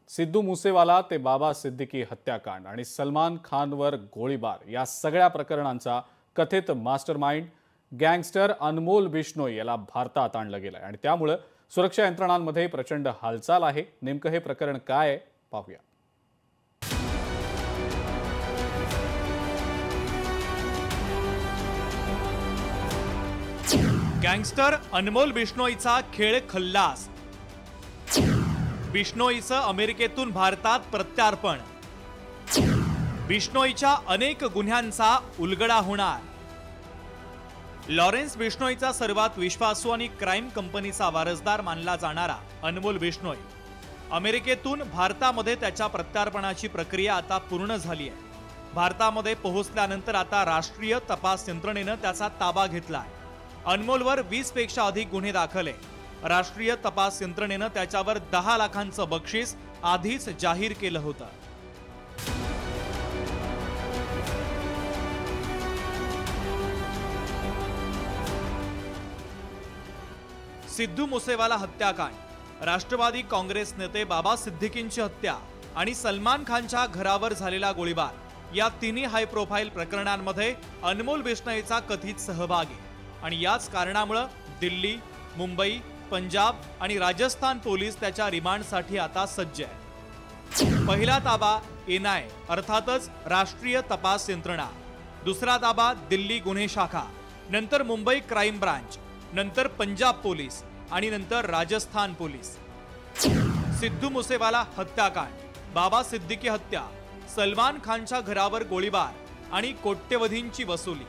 सिद्धू मूसेवाला ते बाबा सिद्दीकी हत्याकांड आणि सलमान खानवर गोळीबार या सगळ्या प्रकरणांचा कथित मास्टरमाइंड गँगस्टर अनमोल बिश्नोई याला भारतात आणलं गेलंय आणि त्यामुळे सुरक्षा यंत्रणांमध्ये प्रचंड हालचाल आहे। नेमकं हे प्रकरण काय आहे पाहूया। गँगस्टर अनमोल बिश्नोईचा खेळ खल्लास। बिश्नोईचं अमेरिकेतून भारतात प्रत्यार्पण। बिश्नोईच्या अनेक गुन्ह्यांचा उलगडा होणार। लॉरेन्स बिश्नोईचा सर्वात विश्वासू आणि क्राइम कंपनीचा वारसदार मानला जाणारा अनमोल बिश्नोई अमेरिकेतून भारतामध्ये त्याच्या प्रत्यार्पणाची प्रक्रिया आता पूर्ण झाली आहे। भारतामध्ये पोहोचल्यानंतर आता राष्ट्रीय तपास यंत्रणेने त्याचा ताबा घेतलाय। अनमोलवर 20 पेक्षा अधिक गुन्हे दाखल आहे। राष्ट्रीय तपास यंत्रणेने त्याच्यावर 10 लाखांचं बक्षीस आधीच जाहीर केलं होतं। सिद्धू मूसेवाला हत्याकांड, राष्ट्रवादी काँग्रेस नेते बाबा सिद्दीकींची हत्या आणि सलमान खानच्या घरावर झालेला गोळीबार या तिन्ही हाय प्रोफाईल प्रकरणांमध्ये अनमोल बिश्नोईचा कथित सहभाग आहे आणि याच कारणामुळे दिल्ली, मुंबई, पंजाब आणि राजस्थान पोलीस त्याच्या रिमांडसाठी आता सज्ज आहे। पहिला ताबा एनआय अर्थातच राष्ट्रीय तपास यंत्रणा, दुसरा ताबा दिल्ली गुन्हे शाखा, नंतर मुंबई क्राइम ब्रांच, नंतर पंजाब पोलीस आणि नंतर राजस्थान पोलीस। सिद्धू मूसेवाला हत्याकांड, बाबा सिद्दीकी हत्या, सलमान खानच्या घरावर गोळीबार आणि कोट्यवधींची वसुली।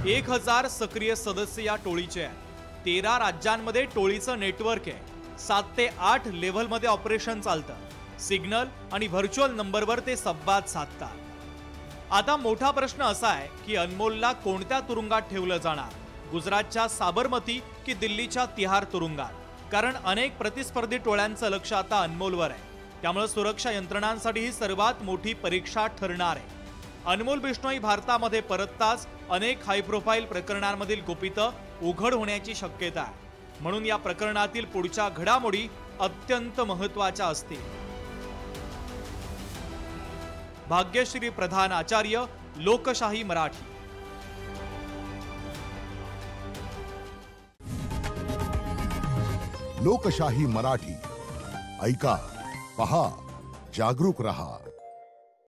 1000 सक्रिय सदस्य या टोळीचे आहेत। 13 राज्यांमध्ये टोळीचं नेटवर्क आहे। 7 ते 8 लेव्हलमध्ये ऑपरेशन चालतं। सिग्नल आणि व्हर्च्युअल नंबरवर ते संवाद साधतात। आता मोठा प्रश्न असा आहे की अनमोलला कोणत्या तुरुंगात ठेवलं जाणार? गुजरातच्या साबरमती की दिल्लीच्या तिहार तुरुंगात? कारण अनेक प्रतिस्पर्धी टोळ्यांचं लक्ष आता अनमोलवर आहे। त्यामुळे सुरक्षा यंत्रणांसाठी ही सर्वात मोठी परीक्षा ठरणार आहे। अनमोल बिश्नोई भारतामध्ये परतताच अनेक हाय प्रोफाईल प्रकरणांमधील गुपितं उघड होण्याची शक्यता आहे। म्हणून या प्रकरणातील पुढच्या घडामोडी अत्यंत महत्त्वाच्या असतील। भाग्यश्री प्रधान आचार्य, लोकशाही मराठी। लोकशाही मराठी ऐका, पहा, जागरूक रहा।